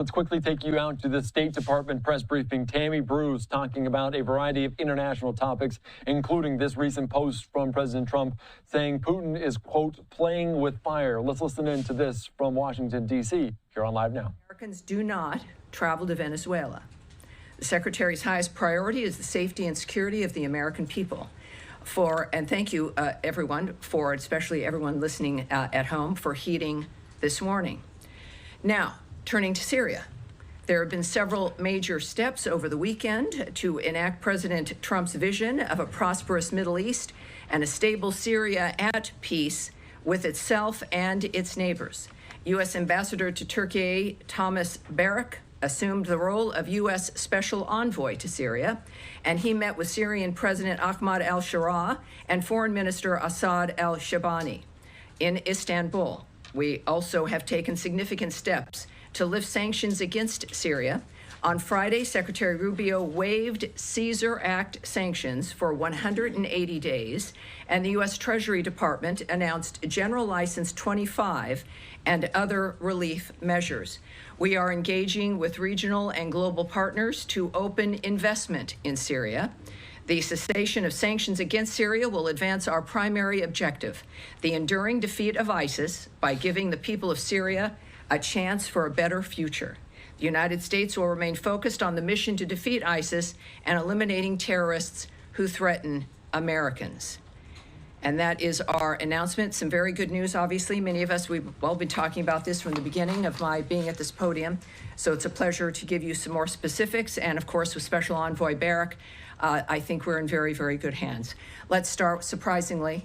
Let's quickly take you out to the State Department press briefing. Tammy Bruce talking about a variety of international topics, including this recent post from President Trump saying Putin is, quote, playing with fire. Let's listen in to this from Washington, D.C. here on Live Now. Americans do not travel to Venezuela. The Secretary's highest priority is the safety and security of the American people. And thank you, everyone, especially everyone listening at home, for heeding this warning. Now, turning to Syria, there have been several major steps over the weekend to enact President Trump's vision of a prosperous Middle East and a stable Syria at peace with itself and its neighbors. U.S. Ambassador to Turkey Thomas Barak assumed the role of U.S. Special Envoy to Syria, and he met with Syrian President Ahmad al-Sharaa and Foreign Minister Assad al-Shabani in Istanbul. We also have taken significant steps to lift sanctions against Syria. On Friday, Secretary Rubio waived Caesar Act sanctions for 180 days, and the U.S. Treasury Department announced General License 25 and other relief measures. We are engaging with regional and global partners to open investment in Syria. The cessation of sanctions against Syria will advance our primary objective, the enduring defeat of ISIS, by giving the people of Syria a chance for a better future. The United States will remain focused on the mission to defeat ISIS and eliminating terrorists who threaten Americans. And that is our announcement. Some very good news, obviously. Many of us, we've all been talking about this from the beginning of my being at this podium. So it's a pleasure to give you some more specifics. And of course, with Special Envoy Barak, I think we're in very, very good hands. Let's start, surprisingly,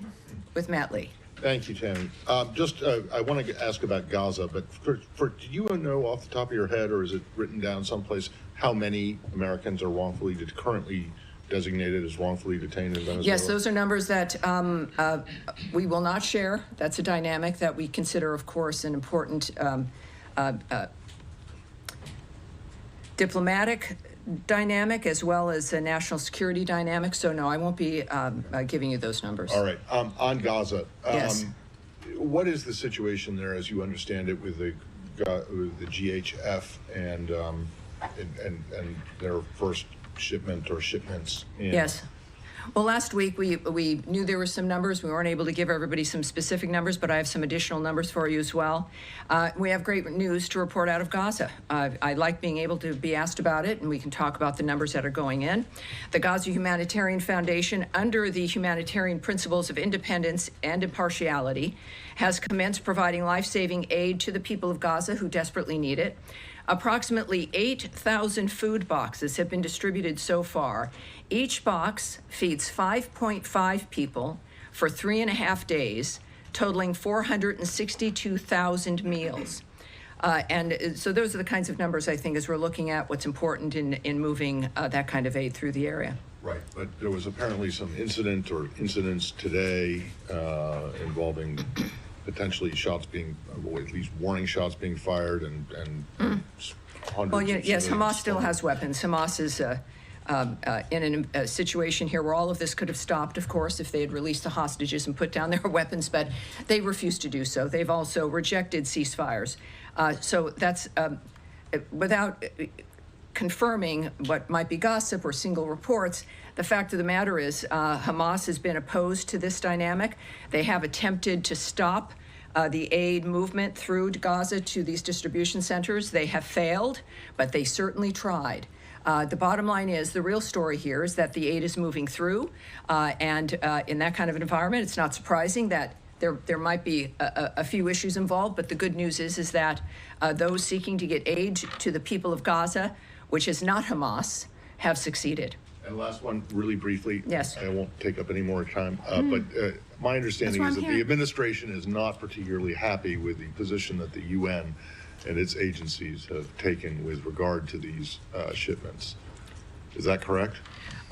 with Matt Lee. Thank you, Tammy. I want to ask about Gaza, but do you know off the top of your head, or is it written down someplace, how many Americans are currently designated as wrongfully detained in Venezuela? Yes, those are numbers that we will not share. That's a dynamic that we consider, of course, an important diplomatic dynamic as well as a national security dynamic. So no, I won't be giving you those numbers. All right. On Gaza, yes. What is the situation there, as you understand it, with the GHF and their first shipment or shipments? Yes. Well, last week we knew there were some numbers. We weren't able to give everybody some specific numbers, but I have some additional numbers for you as well. We have great news to report out of Gaza. I like being able to be asked about it, and we can talk about the numbers that are going in. The Gaza Humanitarian Foundation, under the humanitarian principles of independence and impartiality, has commenced providing life-saving aid to the people of Gaza who desperately need it. Approximately 8,000 food boxes have been distributed so far. Each box feeds 5.5 people for 3.5 days, totaling 462,000 meals. And so those are the kinds of numbers, I think, as we're looking at what's important in moving that kind of aid through the area. Right, but there was apparently some incidents today involving potentially shots being, or at least warning shots being fired, and hundreds. Well, yes, Hamas still has weapons. Hamas is in a situation here where all of this could have stopped, of course, if they had released the hostages and put down their weapons, but they refused to do so. They've also rejected ceasefires. So that's without confirming what might be gossip or single reports. The fact of the matter is Hamas has been opposed to this dynamic. They have attempted to stop the aid movement through Gaza to these distribution centers. They have failed, but they certainly tried. The bottom line is, the real story here is that the aid is moving through, and in that kind of an environment, it's not surprising that there might be a few issues involved, but the good news is that those seeking to get aid to the people of Gaza, which is not Hamas, have succeeded. And last one, really briefly. Yes. I won't take up any more time, but my understanding is that the administration is not particularly happy with the position that the UN and its agencies have taken with regard to these shipments. Is that correct?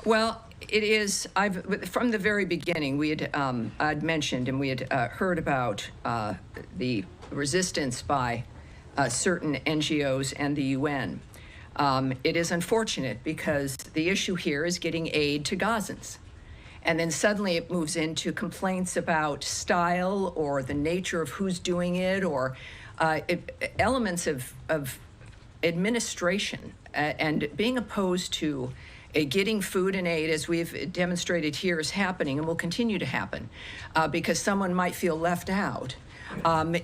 Well, it is. From the very beginning, we had I'd mentioned and we had heard about the resistance by certain NGOs and the UN. It is unfortunate because the issue here is getting aid to Gazans. And then suddenly it moves into complaints about style or the nature of who's doing it, or elements of administration and being opposed to getting food and aid, as we've demonstrated here, is happening and will continue to happen because someone might feel left out,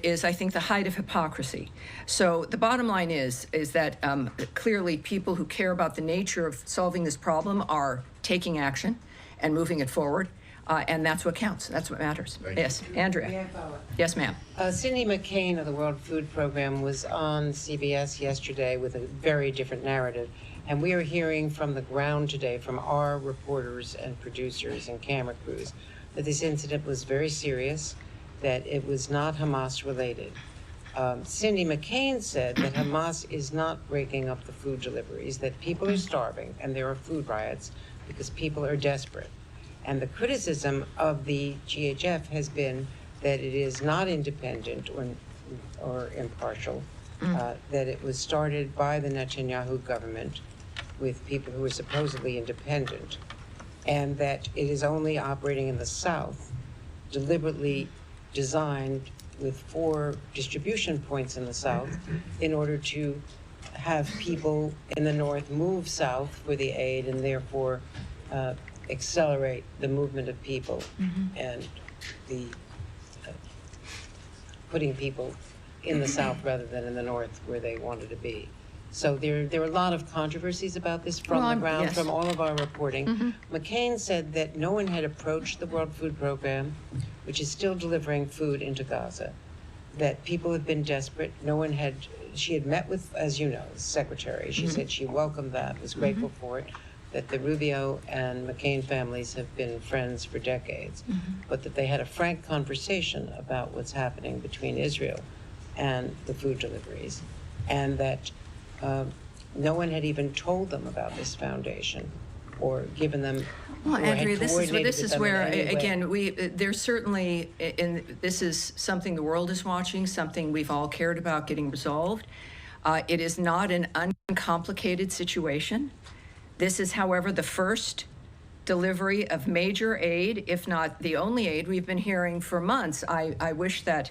is, I think, the height of hypocrisy. So the bottom line is that clearly people who care about the nature of solving this problem are taking action and moving it forward. And that's what counts. That's what matters. Yes, Andrea. Yes, ma'am. Cindy McCain of the World Food Program was on CBS yesterday with a very different narrative. And we are hearing from the ground today from our reporters and producers and camera crews that this incident was very serious, that it was not Hamas related. Cindy McCain said that Hamas is not breaking up the food deliveries, that people are starving and there are food riots because people are desperate. And the criticism of the GHF has been that it is not independent or impartial, that it was started by the Netanyahu government with people who are supposedly independent, and that it is only operating in the South, deliberately designed with 4 distribution points in the South in order to have people in the North move south for the aid and therefore accelerate the movement of people and the putting people in the South rather than in the North where they wanted to be. So there are a lot of controversies about this from the ground, yes. from all of our reporting. McCain said that no one had approached the World Food Program, which is still delivering food into Gaza, that people had been desperate. No one had, she had met with, as you know, the secretary. She said she welcomed that, was grateful for it, that the Rubio and McCain families have been friends for decades, but that they had a frank conversation about what's happening between Israel and the food deliveries, and that no one had even told them about this foundation or given them. Well, Andrea, this is where again there's certainly, and this is something the world is watching, something we've all cared about getting resolved. It is not an uncomplicated situation. This is, however, the first delivery of major aid, if not the only aid we've been hearing for months. I wish that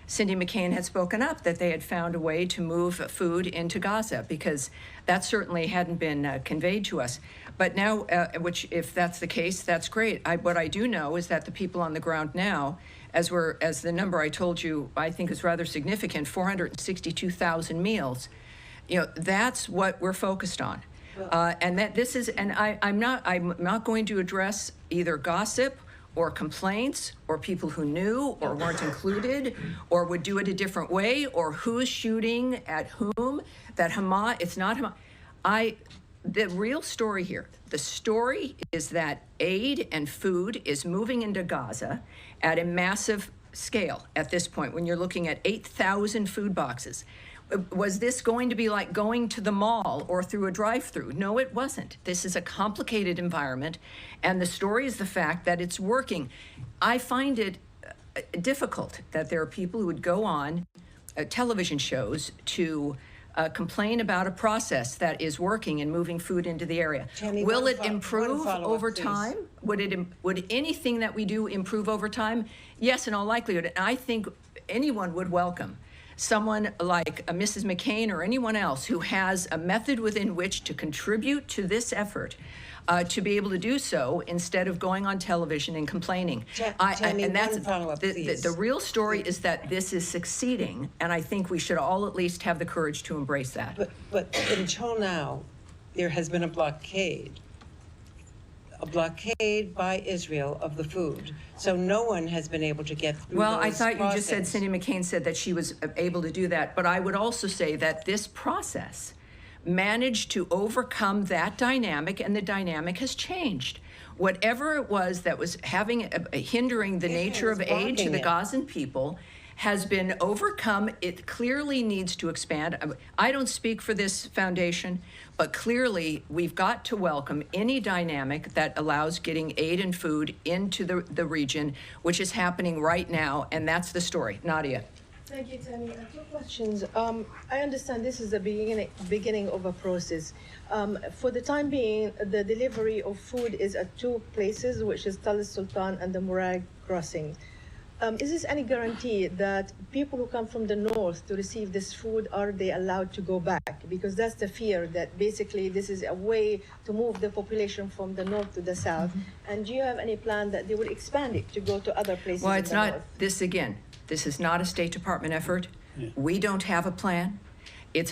Cindy McCain had spoken up, that they had found a way to move food into Gaza, because that certainly hadn't been conveyed to us. But now, which if that's the case, that's great. What I do know is that the people on the ground now, as the number I told you, I think is rather significant, 462,000 meals. You know, that's what we're focused on. And that this is, and I'm not going to address either gossip or complaints or people who knew or weren't included or would do it a different way or who's shooting at whom. That Hamas, it's not Hamas. The real story here, the story is that aid and food is moving into Gaza at a massive scale at this point when you're looking at 8,000 food boxes. Was this going to be like going to the mall or through a drive-through? No, it wasn't. This is a complicated environment, and the story is the fact that it's working. I find it difficult that there are people who would go on television shows to complain about a process that is working and moving food into the area. Tammy, will it improve over time? Would anything that we do improve over time? Yes, in all likelihood. And I think anyone would welcome someone like Mrs. McCain or anyone else who has a method within which to contribute to this effort, to be able to do so instead of going on television and complaining. Tammy, and that's the real story is that this is succeeding, and I think we should all at least have the courage to embrace that. But until now, there has been a blockade by Israel of the food. So no one has been able to get through Well, I those thought you just said processes. Cindy McCain said that she was able to do that, but I would also say that this process managed to overcome that dynamic, and the dynamic has changed. Whatever it was that was hindering the nature of aid to the Gazan people has been overcome. It clearly needs to expand. I don't speak for this foundation, but clearly we've got to welcome any dynamic that allows getting aid and food into the region, which is happening right now, and that's the story. Nadia. Thank you, Tammy. 2 questions. I understand this is the beginning of a process. For the time being, the delivery of food is at 2 places, which is Tal Sultan and the Murag crossing. Is this any guarantee that people who come from the north to receive this food, are they allowed to go back? Because that's the fear, that basically this is a way to move the population from the north to the south. And do you have any plan that they will expand it to go to other places Well, in it's the not, north? this is not a State Department effort. We don't have a plan.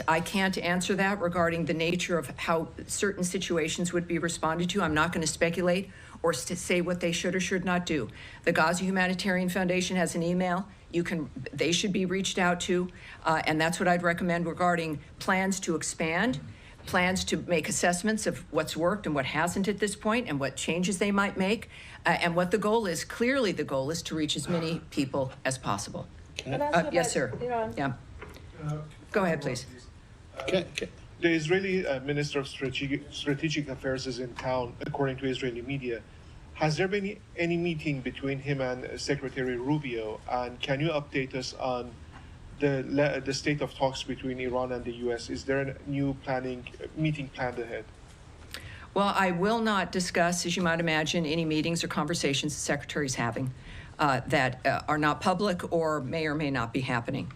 I can't answer that regarding the nature of how certain situations would be responded to. I'm not going to speculate or say what they should or should not do. The Gaza Humanitarian Foundation has an email. They should be reached out to, and that's what I'd recommend regarding plans to expand, plans to make assessments of what's worked and what hasn't at this point, and what changes they might make, and what the goal is. Clearly, the goal is to reach as many people as possible. Yes, sir. Yeah. Go ahead, please. Okay. The Israeli Minister of Strategic Affairs is in town, according to Israeli media. Has there been any meeting between him and Secretary Rubio? And can you update us on the state of talks between Iran and the U.S.? Is there a new meeting planned ahead? Well, I will not discuss, as you might imagine, any meetings or conversations the Secretary's having that are not public or may not be happening.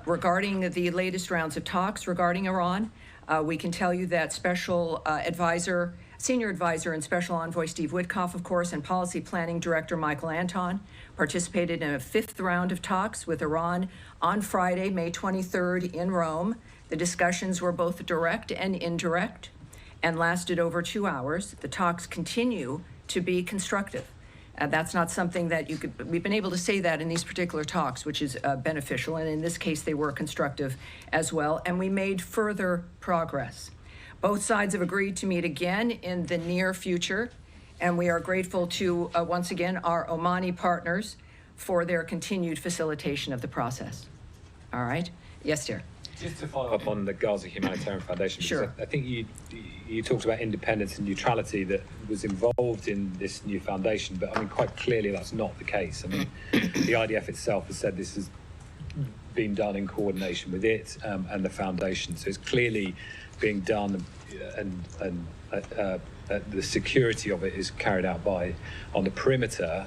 Regarding the latest rounds of talks regarding Iran, we can tell you that Senior Advisor and Special Envoy Steve Witkoff, of course, and Policy Planning Director Michael Anton participated in a 5th round of talks with Iran on Friday, May 23rd in Rome. The discussions were both direct and indirect and lasted over 2 hours. The talks continue to be constructive. That's not something that we've been able to say that in these particular talks, which is beneficial, and in this case they were constructive as well, and we made further progress. Both sides have agreed to meet again in the near future, and we are grateful to, once again, our Omani partners for their continued facilitation of the process. All right? Yes, dear. Just to follow up on the Gaza Humanitarian Foundation, because sure. I think you talked about independence and neutrality that was involved in this new foundation, but I mean, quite clearly that's not the case. I mean, the IDF itself has said this has been done in coordination with it and the foundation, so it's clearly being done, and the security of it is carried out by, on the perimeter,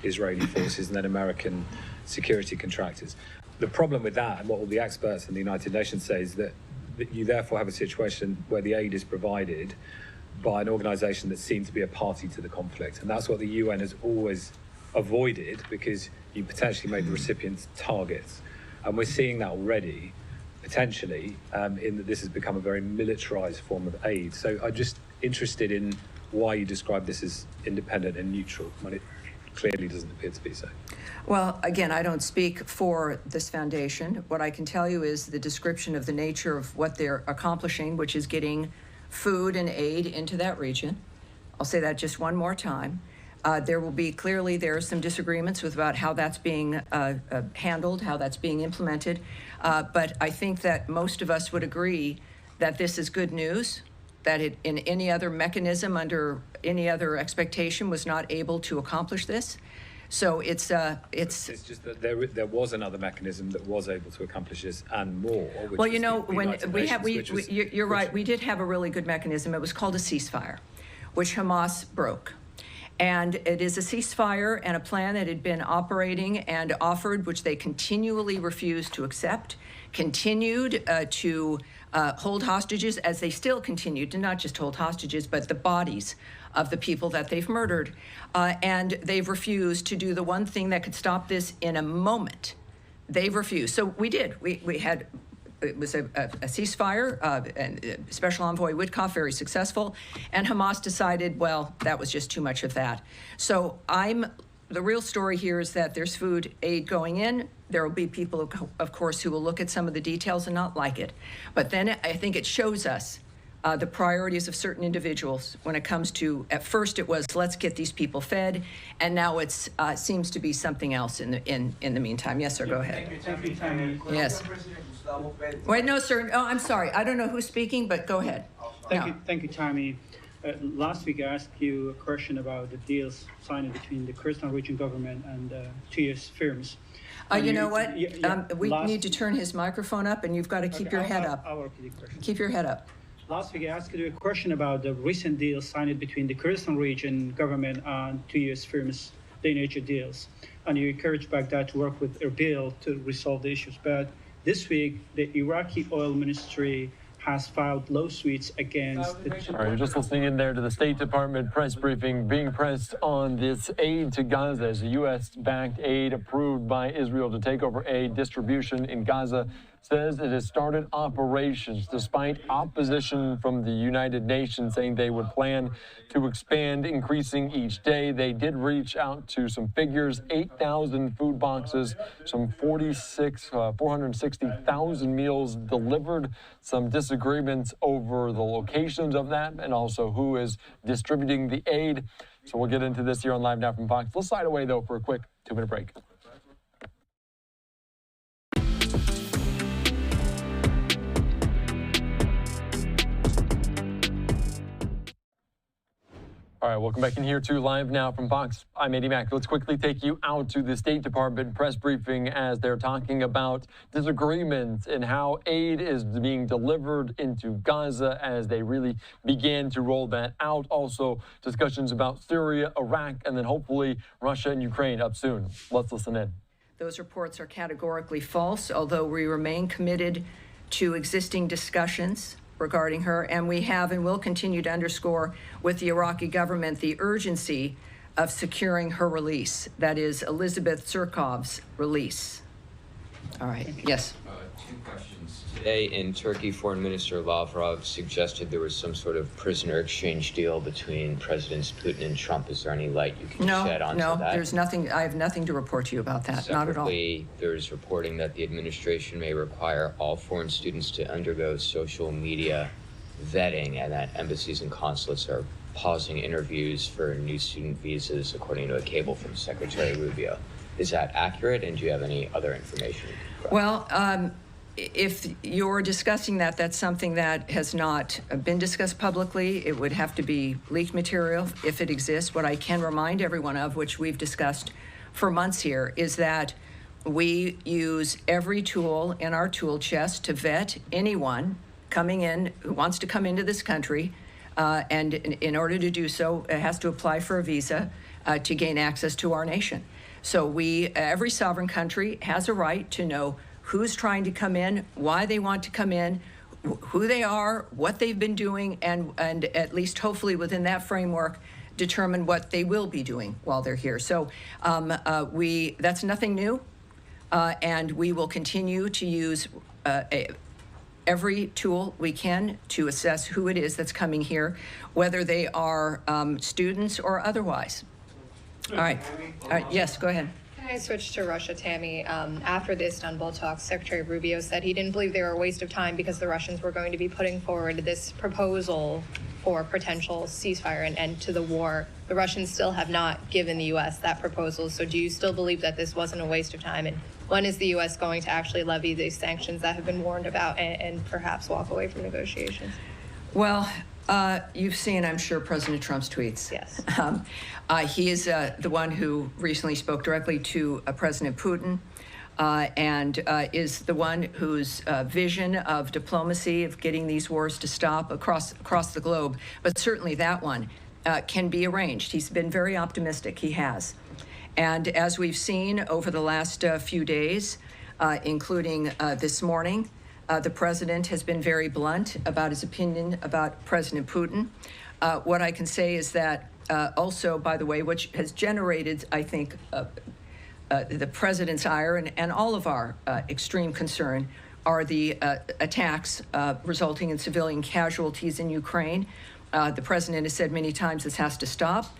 Israeli forces and then American security contractors. The problem with that, and what all the experts in the United Nations say, is that you therefore have a situation where the aid is provided by an organisation that seems to be a party to the conflict. And that's what the UN has always avoided, because you potentially made the recipients targets. And we're seeing that already, potentially, in that this has become a very militarised form of aid. So I'm just interested in why you describe this as independent and neutral, when it clearly doesn't appear to be so. Well, again, I don't speak for this foundation. What I can tell you is the description of the nature of what they're accomplishing, which is getting food and aid into that region. I'll say that just one more time. There are some disagreements about how that's being handled, how that's being implemented. But I think that most of us would agree that this is good news, that it, in any other mechanism, under any other expectation, was not able to accomplish this. So it's just that there was another mechanism that was able to accomplish this and more. Well, you know, when you're right, we did have a really good mechanism. It was called a ceasefire, which Hamas broke. And it is a ceasefire and a plan that had been operating and offered, which they continually refused to accept, continued to hold hostages, as they still continued to not just hold hostages, but the bodies of the people that they've murdered. And they've refused to do the one thing that could stop this in a moment. They've refused. So we did. We had, it was a ceasefire, and Special Envoy Witkoff, very successful, and Hamas decided, well, that was just too much of that. So the real story here is that there's food aid going in. There will be people, of course, who will look at some of the details and not like it. But then I think it shows us the priorities of certain individuals when it comes to, at first it was, let's get these people fed, and now it's seems to be something else in the meantime. Yes, sir, go ahead. Thank you, Tammy. Yes. Wait, no, sir. Oh, I'm sorry. I don't know who's speaking, but go ahead. Thank you, Tammy. Last week I asked you a question about the deals signed between the Kurdistan region government and 2 US firms. You know what? We need to turn his microphone up, and you've got to keep your head up. I'll repeat the question. Keep your head up. Last week I asked you a question about the recent deals signed between the Kurdistan region government and 2 US firms, the nature deals. and you encouraged Baghdad to work with Erbil to resolve the issues. But this week, the Iraqi oil ministry has filed lawsuits against the... All right, you're just listening in there to the State Department press briefing being pressed on this aid to Gaza as a U.S.-backed aid approved by Israel to take over aid distribution in Gaza says it has started operations despite opposition from the United Nations saying they would plan to expand, increasing each day. They did reach out to some figures, 8,000 food boxes, some 460,000 meals delivered, some disagreements over the locations of that and also who is distributing the aid. So we'll get into this here on Live Now from Fox. Let's slide away, though, for a quick 2-minute break. All right, welcome back in here to Live Now from Fox. I'm Eddie Mack. Let's quickly take you out to the State Department press briefing as they're talking about disagreements and how aid is being delivered into Gaza as they really began to roll that out. Also, discussions about Syria, Iraq, and then hopefully Russia and Ukraine up soon. Let's listen in. Those reports are categorically false, although we remain committed to existing discussions regarding her, and we have and will continue to underscore with the Iraqi government the urgency of securing her release. That is Elizabeth Zurkov's release. All right, yes. 2 questions. Today in Turkey, Foreign Minister Lavrov suggested there was some sort of prisoner exchange deal between Presidents Putin and Trump. Is there any light you can shed onto that? No, there's nothing. I have nothing to report to you about that. Not at all. There's reporting that the administration may require all foreign students to undergo social media vetting and that embassies and consulates are pausing interviews for new student visas, according to a cable from Secretary Rubio. Is that accurate, and do you have any other information? Well, if you're discussing that, that's something that has not been discussed publicly. It would have to be leaked material if it exists. What I can remind everyone of, which we've discussed for months here, is that we use every tool in our tool chest to vet anyone coming in who wants to come into this country, and in order to do so, it has to apply for a visa to gain access to our nation. So every sovereign country has a right to know who's trying to come in, why they want to come in, who they are, what they've been doing, and at least hopefully within that framework, determine what they will be doing while they're here. So that's nothing new, and we will continue to use every tool we can to assess who it is that's coming here, whether they are students or otherwise. All right. Yes, go ahead. Can I switch to Russia, Tammy? After the Istanbul talks, Secretary Rubio said he didn't believe they were a waste of time because the Russians were going to be putting forward this proposal for potential ceasefire and end to the war. The Russians still have not given the U.S. that proposal. So do you still believe that this wasn't a waste of time? And when is the U.S. going to actually levy these sanctions that have been warned about and perhaps walk away from negotiations? Well, you've seen, I'm sure, President Trump's tweets. Yes. He is the one who recently spoke directly to President Putin and is the one whose vision of diplomacy, of getting these wars to stop across the globe, but certainly that one can be arranged. He's been very optimistic. He has. And as we've seen over the last few days, including this morning, the president has been very blunt about his opinion about President Putin. What I can say is that also, by the way, which has generated, I think, the president's ire and all of our extreme concern are the attacks resulting in civilian casualties in Ukraine. The president has said many times this has to stop.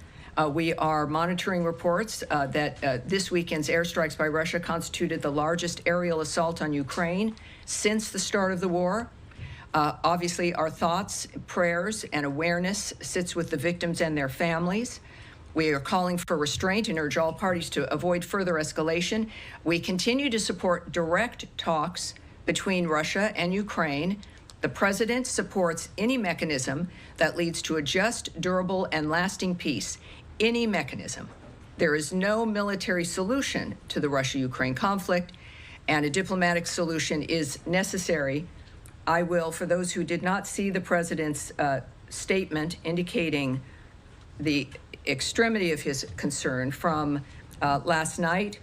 We are monitoring reports that this weekend's airstrikes by Russia constituted the largest aerial assault on Ukraine since the start of the war. Obviously, our thoughts, prayers, and awareness sits with the victims and their families. We are calling for restraint and urge all parties to avoid further escalation. We continue to support direct talks between Russia and Ukraine. The president supports any mechanism that leads to a just, durable, and lasting peace. Any mechanism. There is no military solution to the Russia-Ukraine conflict, and a diplomatic solution is necessary. I will, for those who did not see the president's statement indicating the extremity of his concern from last night,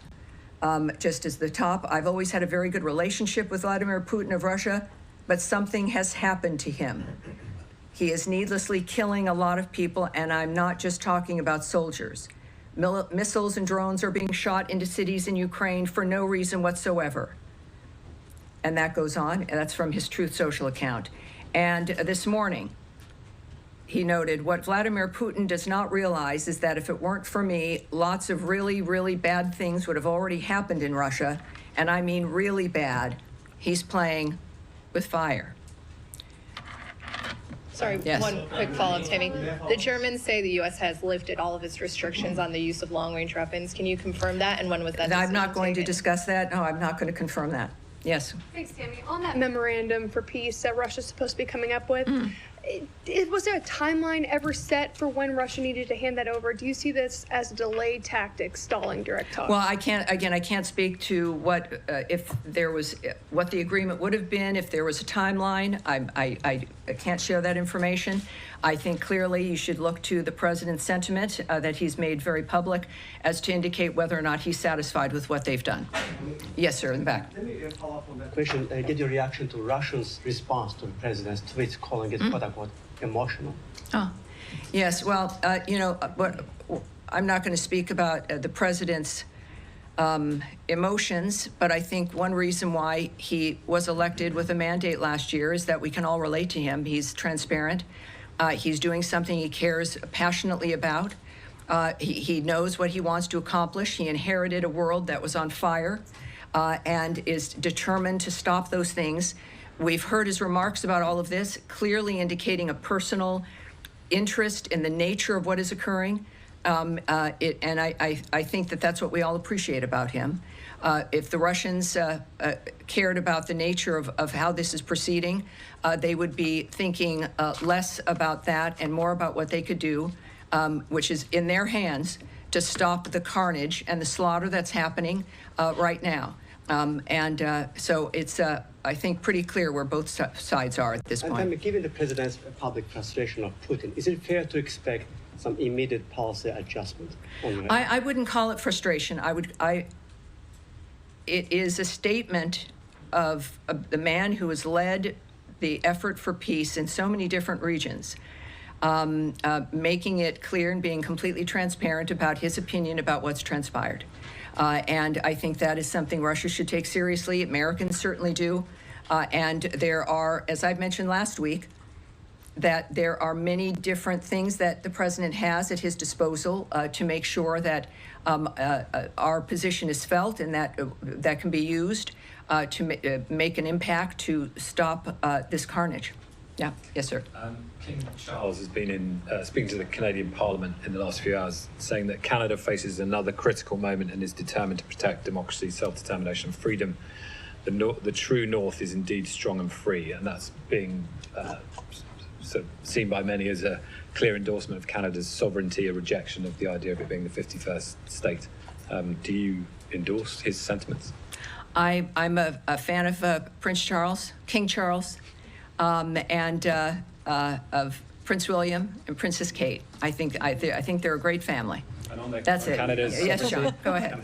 just as the top, I've always had a very good relationship with Vladimir Putin of Russia, but something has happened to him. He is needlessly killing a lot of people, and I'm not just talking about soldiers. Missiles and drones are being shot into cities in Ukraine for no reason whatsoever. And that goes on, and that's from his Truth Social account. And this morning, he noted, what Vladimir Putin does not realize is that if it weren't for me, lots of really, really bad things would have already happened in Russia. And I mean really bad. He's playing with fire. Sorry, Yes. one quick follow-up, Tammy. The Germans say the U.S. has lifted all of its restrictions on the use of long-range weapons. Can you confirm that? And when was that? I'm not going to taken? discuss that. No, I'm not going to confirm that. Yes. Thanks, Tammy. On that memorandum for peace that Russia's supposed to be coming up with, was there a timeline ever set for when Russia needed to hand that over? Do you see this as a delayed tactic, stalling direct talks? Well, I can't speak to what if there was what the agreement would have been if there was a timeline. I can't share that information. I think clearly you should look to the president's sentiment that he's made very public as to indicate whether or not he's satisfied with what they've done. Yes, sir, in the back. Let me follow up on that question. Get your reaction to Russia's response to the president's tweets calling it quote-unquote emotional. Oh, yes. Well, I'm not going to speak about the president's emotions, but I think one reason why he was elected with a mandate last year is that we can all relate to him. He's transparent. He's doing something he cares passionately about. He knows what he wants to accomplish. He inherited a world that was on fire and is determined to stop those things. We've heard his remarks about all of this, clearly indicating a personal interest in the nature of what is occurring. And I think that that's what we all appreciate about him. If the Russians cared about the nature of how this is proceeding, they would be thinking less about that and more about what they could do, which is in their hands, to stop the carnage and the slaughter that's happening right now. So it's, I think, pretty clear where both sides are at this point. And given the president's public frustration of Putin, is it fair to expect some immediate policy adjustment? I wouldn't call it frustration. It is a statement of the man who has led the effort for peace in so many different regions, making it clear and being completely transparent about his opinion about what's transpired. And I think that is something Russia should take seriously. Americans certainly do. And there are, as I've mentioned last week, that there are many different things that the president has at his disposal to make sure that our position is felt and that can be used to make an impact to stop this carnage. Yeah. Yes, sir. King Charles has been speaking to the Canadian Parliament in the last few hours, saying that Canada faces another critical moment and is determined to protect democracy, self-determination, and freedom. The true North is indeed strong and free, and that's being seen by many as a clear endorsement of Canada's sovereignty, a rejection of the idea of it being the 51st state. Do you endorse his sentiments? I'm a fan of Prince Charles, King Charles, and of Prince William and Princess Kate. I think they're a great family. That's it. Yes, John. Go ahead.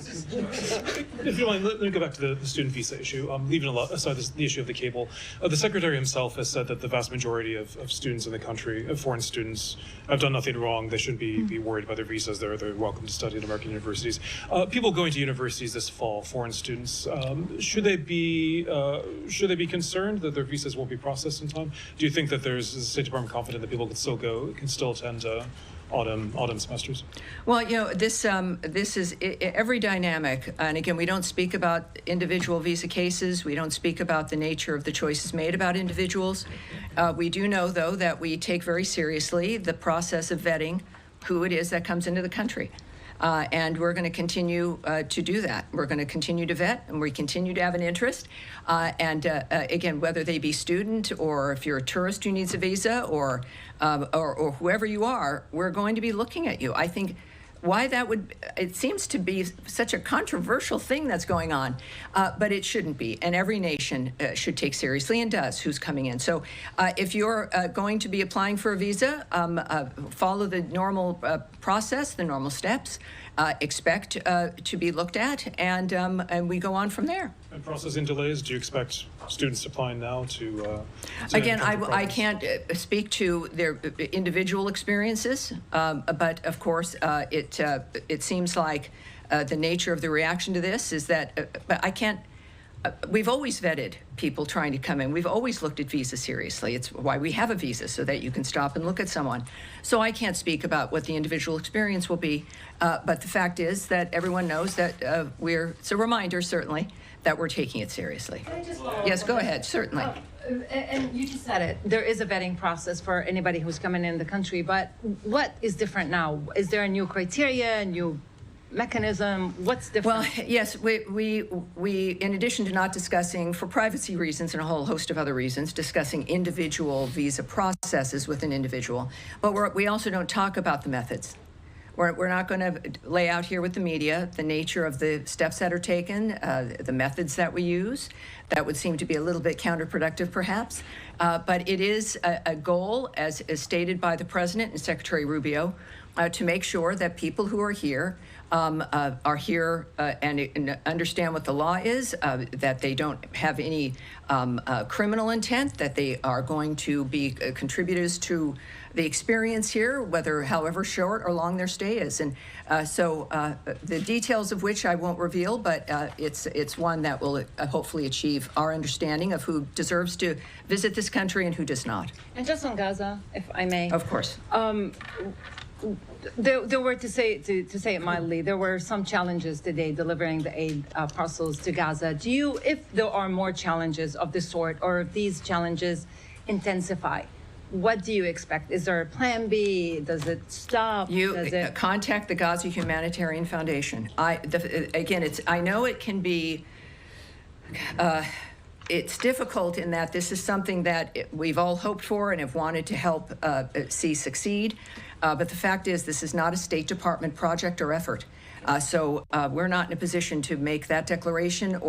If you mind, let me go back to the student visa issue. Leaving aside the issue of the cable, the secretary himself has said that the vast majority of students in the country, foreign students, have done nothing wrong. They shouldn't be worried about their visas. They're welcome to study at American universities. People going to universities this fall, foreign students, should they be concerned that their visas won't be processed in time? Do you think that is the State Department confident that people can still attend autumn semesters? Well, this is every dynamic, and again, we don't speak about individual visa cases. We don't speak about the nature of the choices made about individuals. We do know, though, that we take very seriously the process of vetting who it is that comes into the country. And we're going to continue to do that. We're going to continue to vet, and we continue to have an interest. Again, whether they be student or if you're a tourist who needs a visa or whoever you are, we're going to be looking at you. I think why that would, it seems to be such a controversial thing that's going on, but it shouldn't be. And every nation should take seriously, and does, who's coming in. So if you're going to be applying for a visa, follow the normal process, the normal steps. Expect to be looked at, and we go on from there. And processing delays, do you expect students applying now to again, I can't speak to their individual experiences, but of course it seems like the nature of the reaction to this is that but I can't. We've always vetted people trying to come in. We've always looked at visa seriously. It's why we have a visa, so that you can stop and look at someone. So I can't speak about what the individual experience will be, but the fact is that everyone knows that it's a reminder, certainly, that we're taking it seriously. Yes, go ahead, certainly. And you just said it. There is a vetting process for anybody who's coming in the country, but what is different now? Is there a new criteria, a new mechanism? What's different? Well, yes, we in addition to not discussing, for privacy reasons and a whole host of other reasons, discussing individual visa processes with an individual, but we also don't talk about the methods. We're not going to lay out here with the media the nature of the steps that are taken, the methods that we use. That would seem to be a little bit counterproductive, perhaps. But it is a goal, as stated by the President and Secretary Rubio, to make sure that people who are here and understand what the law is, that they don't have any criminal intent, that they are going to be contributors to the experience here, however short or long their stay is. And so the details of which I won't reveal, but it's one that will hopefully achieve our understanding of who deserves to visit this country and who does not. And just on Gaza, if I may. Of course. There were, to say it mildly, there were some challenges today delivering the aid parcels to Gaza. If there are more challenges of this sort, or if these challenges intensify, what do you expect? Is there a plan B? Does it stop? Contact the Gaza Humanitarian Foundation. I know it can be. It's difficult in that this is something that we've all hoped for and have wanted to help see succeed. But the fact is, this is not a State Department project or effort. So we're not in a position to make that declaration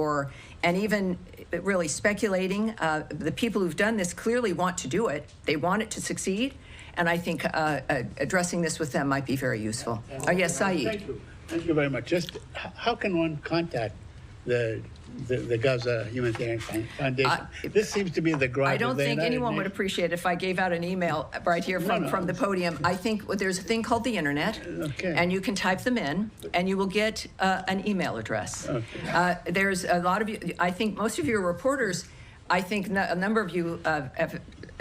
and even really speculating. The people who've done this clearly want to do it. They want it to succeed. And I think addressing this with them might be very useful. Yes, Saeed. Thank you. Thank you very much. Just how can one contact the Gaza Humanitarian Foundation? This seems to be the gripe. I don't think anyone would appreciate it if I gave out an email right here from the podium. I think there's a thing called the internet, and you can type them in, and you will get an email address. Okay. There's a lot of you. I think most of you are reporters. I think a number of you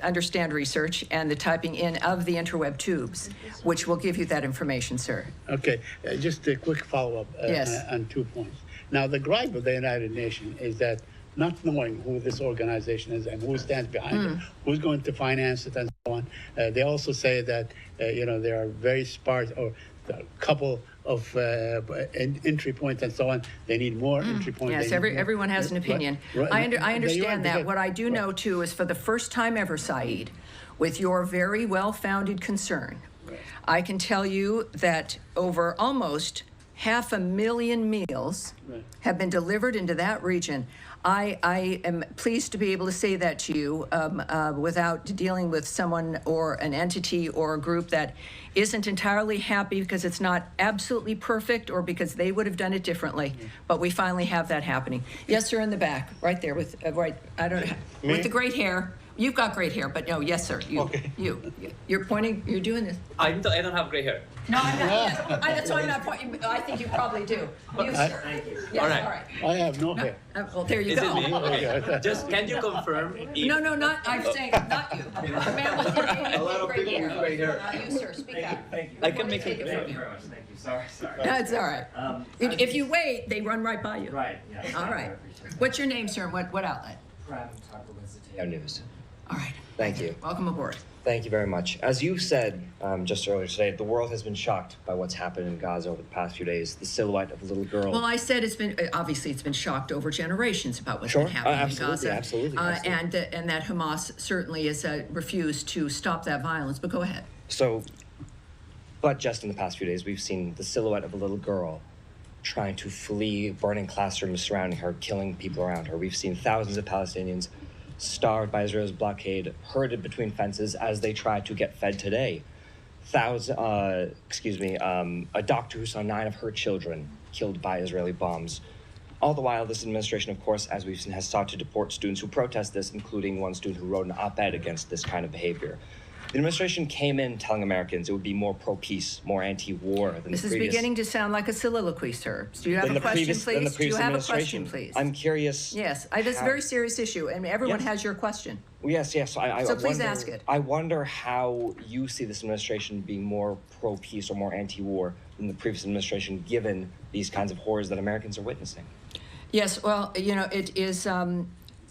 understand research and the typing in of the interweb tubes, which will give you that information, sir. Okay, just a quick follow-up on 2 points. Now, the gripe of the United Nations is that not knowing who this organization is and who stands behind it, who's going to finance it, and so on. They also say that there are very sparse or a couple of entry points and so on. They need more entry points. Yes, everyone has an opinion. Right. I understand that. What I do know, too, is for the first time ever, Saeed, with your very well-founded concern, I can tell you that over almost 500,000 meals have been delivered into that region. I am pleased to be able to say that to you without dealing with someone or an entity or a group that isn't entirely happy because it's not absolutely perfect or because they would have done it differently. But we finally have that happening. Yes, sir, in the back, right there with with the great hair. You've got great hair, but no, yes, sir. You're pointing. You're doing this. I don't have gray hair. No, I'm not. Yes, that's why I'm not pointing. I think you probably do. Sir. Thank you. Yes, all right. I have no hair. Well, there you go. Is it me? Okay. Just can you confirm? No, not. I'm saying not you. The man with the a lot of people with gray hair. Not you, sir. Speak up. Thank you. I can make it. Thank you very much. Thank you. Sorry. No, it's all right. If you wait, they run right by you. Right. Yeah. All right. What's your name, sir? And what outlet? News. All right. Thank you. Welcome aboard. Thank you very much. As you said just earlier today, the world has been shocked by what's happened in Gaza over the past few days. The silhouette of a little girl. Well, I said it's been shocked over generations about what's been happening in Gaza. Absolutely. And that Hamas certainly has refused to stop that violence. But go ahead. So, But just in the past few days, we've seen the silhouette of a little girl trying to flee burning classrooms surrounding her, killing people around her. We've seen thousands of Palestinians starved by Israel's blockade, herded between fences as they try to get fed today. A doctor who saw 9 of her children killed by Israeli bombs. All the while, this administration, of course, as we've seen, has sought to deport students who protest this, including one student who wrote an op-ed against this kind of behavior. The administration came in telling Americans it would be more pro-peace, more anti-war than This the is previous... beginning to sound like a soliloquy, sir. Do you have a question, please? Do you have a question, please? I'm curious... Yes, this is a very serious issue, and everyone has your question. Yes. So please ask it. I wonder how you see this administration being more pro-peace or more anti-war than the previous administration, given these kinds of horrors that Americans are witnessing. Yes, well, it is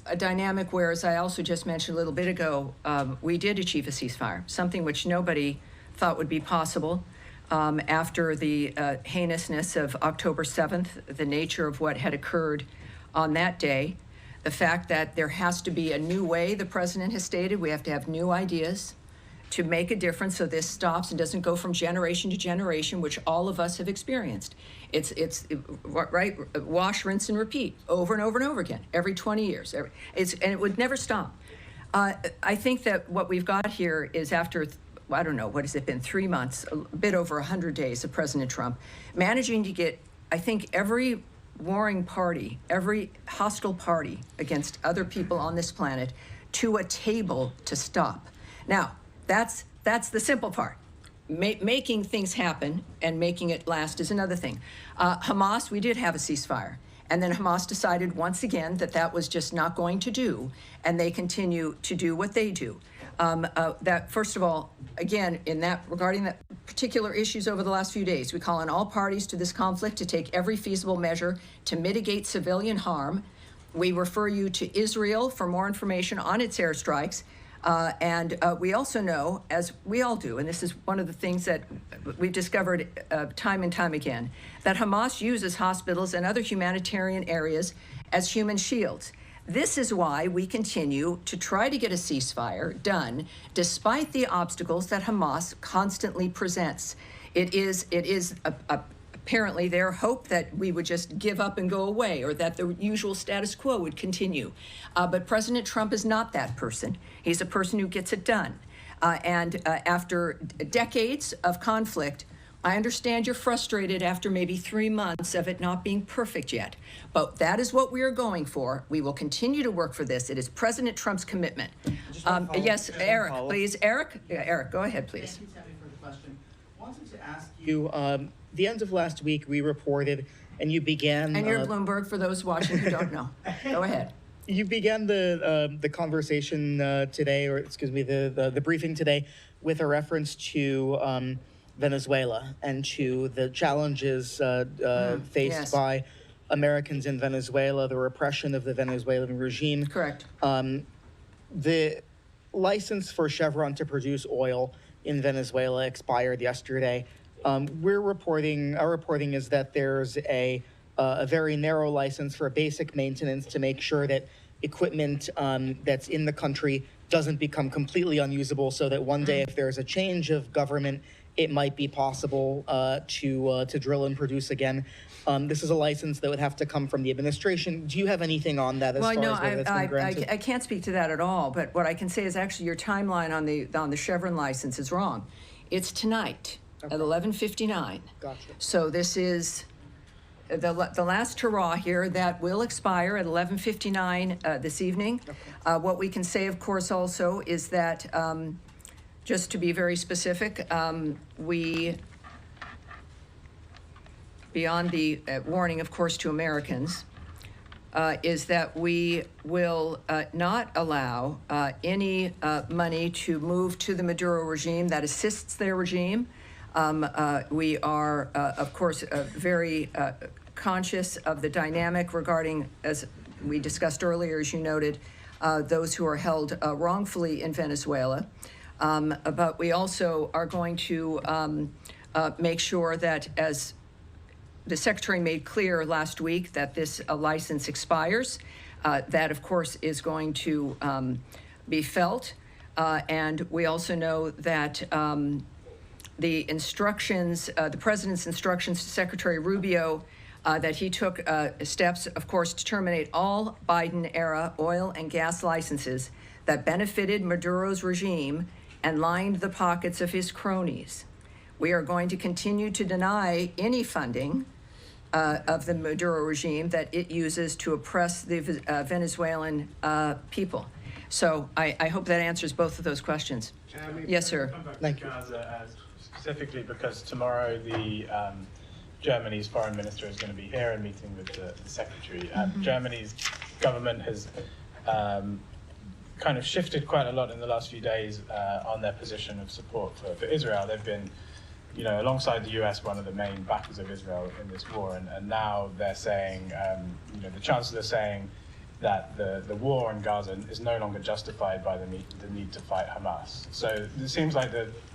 a dynamic where, as I also just mentioned a little bit ago, we did achieve a ceasefire, something which nobody thought would be possible after the heinousness of October 7th, the nature of what had occurred on that day, the fact that there has to be a new way, the president has stated, we have to have new ideas to make a difference so this stops and doesn't go from generation to generation, which all of us have experienced. It's right, wash, rinse, and repeat over and over and over again, every 20 years. And it would never stop. I think that what we've got here is after, I don't know, what has it been, 3 months, a bit over 100 days of President Trump, managing to get, I think, every warring party, every hostile party against other people on this planet to a table to stop. Now, that's the simple part. Making things happen and making it last is another thing. Hamas, we did have a ceasefire. And then Hamas decided once again that that was just not going to do, and they continue to do what they do. That, first of all, again, regarding that particular issues over the last few days, we call on all parties to this conflict to take every feasible measure to mitigate civilian harm. We refer you to Israel for more information on its airstrikes. And we also know, as we all do, and this is one of the things that we've discovered time and time again, that Hamas uses hospitals and other humanitarian areas as human shields. This is why we continue to try to get a ceasefire done, despite the obstacles that Hamas constantly presents. It is apparently their hope that we would just give up and go away, or that the usual status quo would continue. But President Trump is not that person. He's a person who gets it done. And after decades of conflict, I understand you're frustrated after maybe 3 months of it not being perfect yet. But that is what we are going for. We will continue to work for this. It is President Trump's commitment. Yes, Eric, please. Eric, go ahead, please. Thank you, Tammy, for the question. I wanted to ask you, the end of last week, we reported, and you began... And you're Bloomberg, for those watching who don't know. Go ahead. You began the conversation today, or excuse me, the briefing today, with a reference to Venezuela and to the challenges faced by Americans in Venezuela, the repression of the Venezuelan regime. Correct. The license for Chevron to produce oil in Venezuela expired yesterday. Our reporting is that there's a very narrow license for basic maintenance to make sure that equipment that's in the country doesn't become completely unusable, so that one day if there's a change of government, it might be possible to drill and produce again. This is a license that would have to come from the administration. Do you have anything on that as far as whether that's been granted? I can't speak to that at all, but what I can say is actually your timeline on the Chevron license is wrong. It's tonight at 11:59. Gotcha. So this is the last hurrah here that will expire at 11:59 this evening. Okay. What we can say, of course, also is that just to be very specific, we, beyond the warning, of course, to Americans, is that we will not allow any money to move to the Maduro regime that assists their regime. We are, of course, very conscious of the dynamic regarding, as we discussed earlier, as you noted, those who are held wrongfully in Venezuela. But we also are going to make sure that, as the Secretary made clear last week, that this license expires. That, of course, is going to be felt. And we also know that the instructions, the president's instructions to Secretary Rubio that he took steps, of course, to terminate all Biden-era oil and gas licenses that benefited Maduro's regime and lined the pockets of his cronies. We are going to continue to deny any funding of the Maduro regime that it uses to oppress the Venezuelan people. So I hope that answers both of those questions. Yes, sir. Thank you. Gaza, specifically because tomorrow the Germany's foreign minister is going to be here and meeting with the secretary. Germany's government has kind of shifted quite a lot in the last few days on their position of support for Israel. They've been, alongside the US, one of the main backers of Israel in this war, and now they're saying, the chancellor is saying that the war in Gaza is no longer justified by the need to fight Hamas. So it seems like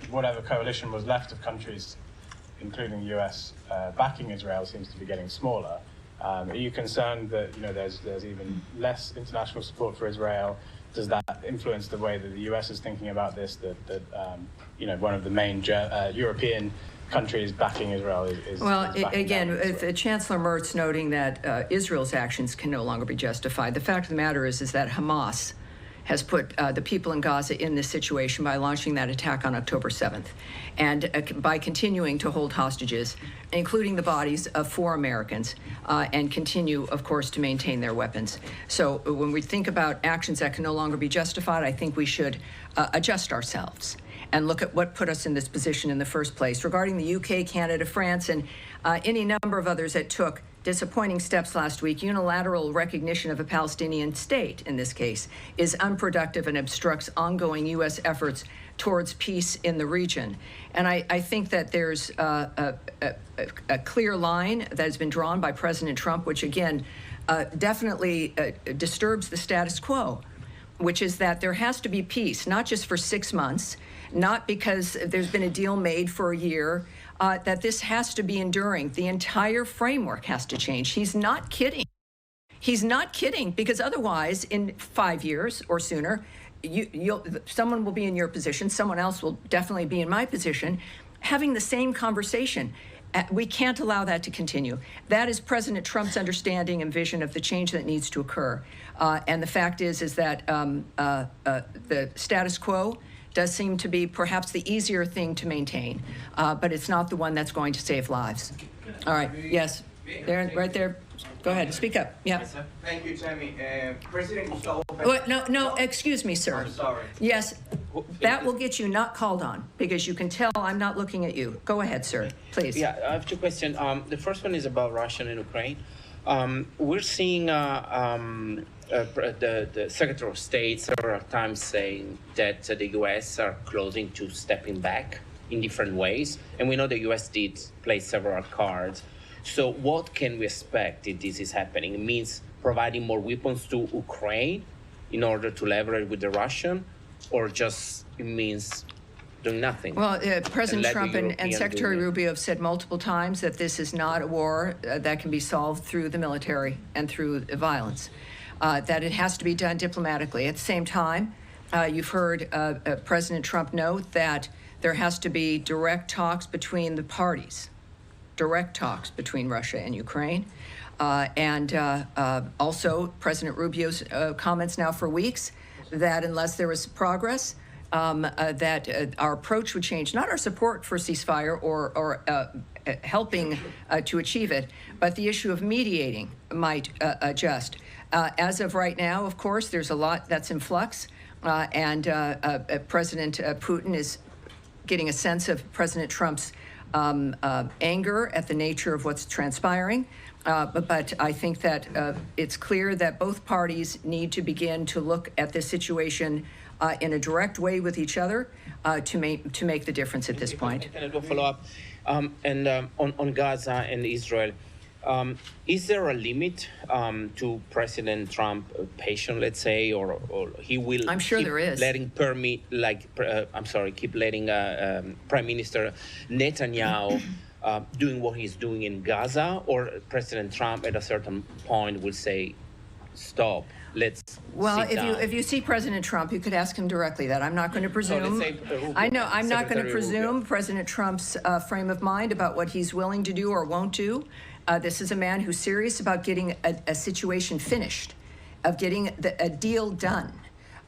whatever coalition was left of countries, including the US, backing Israel seems to be getting smaller. Are you concerned that there's even less international support for Israel? Does that influence the way that the US is thinking about this? That one of the main European countries backing Israel is backing again, Chancellor Merz noting that Israel's actions can no longer be justified. The fact of the matter is that Hamas has put the people in Gaza in this situation by launching that attack on October 7th, and by continuing to hold hostages, including the bodies of 4 Americans, and continue, of course, to maintain their weapons. So when we think about actions that can no longer be justified, I think we should adjust ourselves and look at what put us in this position in the first place. Regarding the UK, Canada, France, and any number of others that took disappointing steps last week, unilateral recognition of a Palestinian state, in this case, is unproductive and obstructs ongoing U.S. efforts towards peace in the region. And I think that there's a clear line that has been drawn by President Trump, which again definitely disturbs the status quo, which is that there has to be peace, not just for 6 months, not because there's been a deal made for a year, that this has to be enduring. The entire framework has to change. He's not kidding. He's not kidding, because otherwise, in 5 years or sooner, someone will be in your position, someone else will definitely be in my position, having the same conversation. We can't allow that to continue. That is President Trump's understanding and vision of the change that needs to occur. And the fact is that the status quo does seem to be perhaps the easier thing to maintain, but it's not the one that's going to save lives. All right, yes, there, right there. Go ahead, speak up. Yeah. Thank you, Tammy. President Gustavo. No, excuse me, sir. I'm sorry. Yes, that will get you not called on, because you can tell I'm not looking at you. Go ahead, sir, please. Yeah, I have 2 questions. The first one is about Russia and Ukraine. We're seeing the Secretary of State several times saying that the U.S. are closing to stepping back in different ways. And we know the U.S. did play several cards. So what can we expect if this is happening? It means providing more weapons to Ukraine in order to leverage with the Russian, or just it means doing nothing? Well, President Trump and Secretary Rubio have said multiple times that this is not a war that can be solved through the military and through violence, that it has to be done diplomatically. At the same time, you've heard President Trump note that there has to be direct talks between the parties, direct talks between Russia and Ukraine. And also President Rubio's comments now for weeks that unless there was progress, that our approach would change, not our support for ceasefire or helping to achieve it, but the issue of mediating might adjust. As of right now, of course, there's a lot that's in flux, and President Putin is getting a sense of President Trump's anger at the nature of what's transpiring. But I think that it's clear that both parties need to begin to look at this situation in a direct way with each other to make the difference at this point. Can I do a follow-up? On Gaza and Israel, is there a limit to President Trump patience, let's say, or he will? I'm sure there is. Keep letting Prime Minister Netanyahu doing what he's doing in Gaza, or President Trump at a certain point will say, stop. Let's Well, sit down. if you see President Trump, you could ask him directly that. I'm not going to presume. I know I'm not going to presume President Trump's frame of mind about what he's willing to do or won't do. This is a man who's serious about getting a situation finished, of getting a deal done,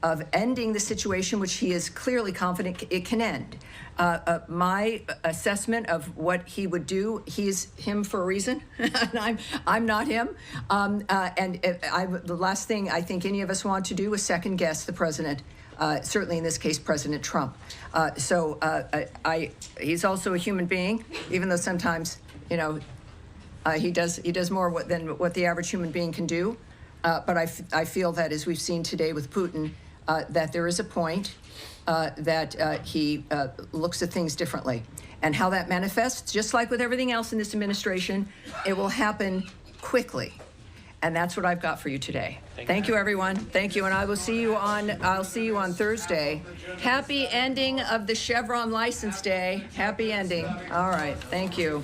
of ending the situation which he is clearly confident it can end. My assessment of what he would do, he's him for a reason, and I'm not him. The last thing I think any of us want to do is second guess the president. Certainly in this case, President Trump. He's also a human being, even though sometimes, he does more than what the average human being can do. But I feel that, as we've seen today with Putin, that there is a point that he looks at things differently. And how that manifests, just like with everything else in this administration, it will happen quickly. And that's what I've got for you today. Thank you, everyone. Thank you, and I'll see you on Thursday. Happy ending of the Chevron license day. Happy ending. All right. Thank you.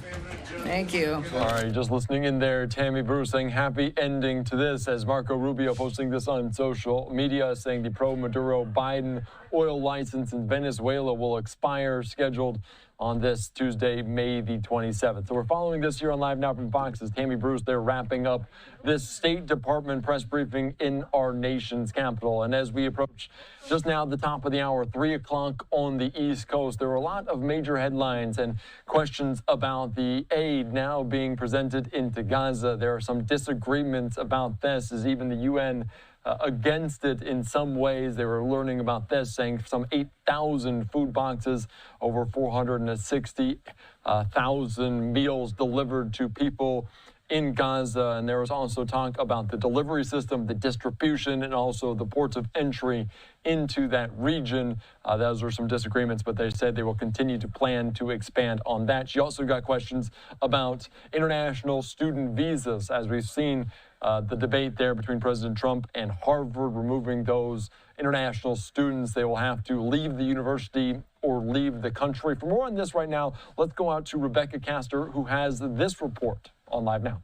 Thank you. All right, just listening in there, Tammy Bruce saying happy ending to this, as Marco Rubio posting this on social media, saying the pro-Maduro Biden oil license in Venezuela will expire, scheduled on this Tuesday, May the 27th. So we're following this here on Live Now from Fox's Tammy Bruce. They're wrapping up this State Department press briefing in our nation's capital. And as we approach just now the top of the hour, 3 o'clock on the East Coast, there were a lot of major headlines and questions about the aid now being presented into Gaza. There are some disagreements about this, as even the UN against it in some ways. They were learning about this, saying some 8,000 food boxes, over 460,000 meals delivered to people in Gaza. And there was also talk about the delivery system, the distribution, and also the ports of entry into that region. Those were some disagreements, but they said they will continue to plan to expand on that. She also got questions about international student visas, as we've seen the debate there between President Trump and Harvard, removing those international students. They will have to leave the university or leave the country. For more on this right now, let's go out to Rebecca Castor, who has this report on Live Now.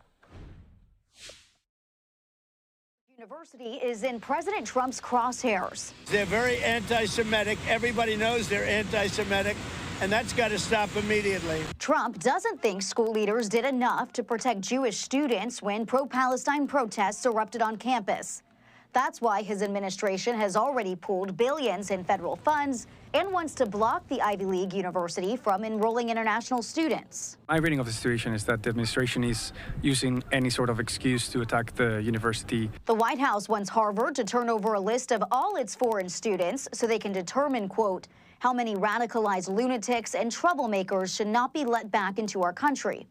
University is in President Trump's crosshairs. They're very anti-Semitic. Everybody knows they're anti-Semitic, and that's got to stop immediately. Trump doesn't think school leaders did enough to protect Jewish students when pro-Palestine protests erupted on campus. That's why his administration has already pulled billions in federal funds and wants to block the Ivy League university from enrolling international students. My reading of the situation is that the administration is using any sort of excuse to attack the university. The White House wants Harvard to turn over a list of all its foreign students so they can determine, quote, how many radicalized lunatics and troublemakers should not be let back into our country.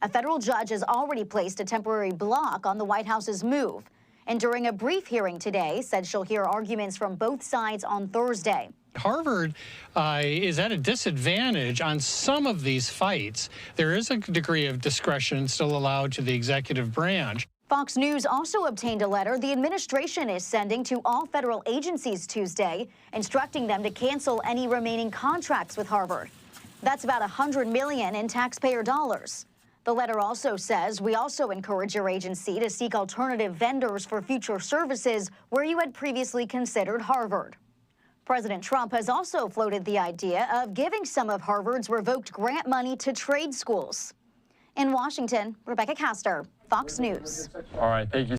A federal judge has already placed a temporary block on the White House's move, and during a brief hearing today said she'll hear arguments from both sides on Thursday. Harvard is at a disadvantage on some of these fights. There is a degree of discretion still allowed to the executive branch. Fox News also obtained a letter the administration is sending to all federal agencies Tuesday, instructing them to cancel any remaining contracts with Harvard. That's about $100 million in taxpayer dollars. The letter also says, we also encourage your agency to seek alternative vendors for future services where you had previously considered Harvard. President Trump has also floated the idea of giving some of Harvard's revoked grant money to trade schools. In Washington, Rebecca Castor, Fox News. All right, thank you.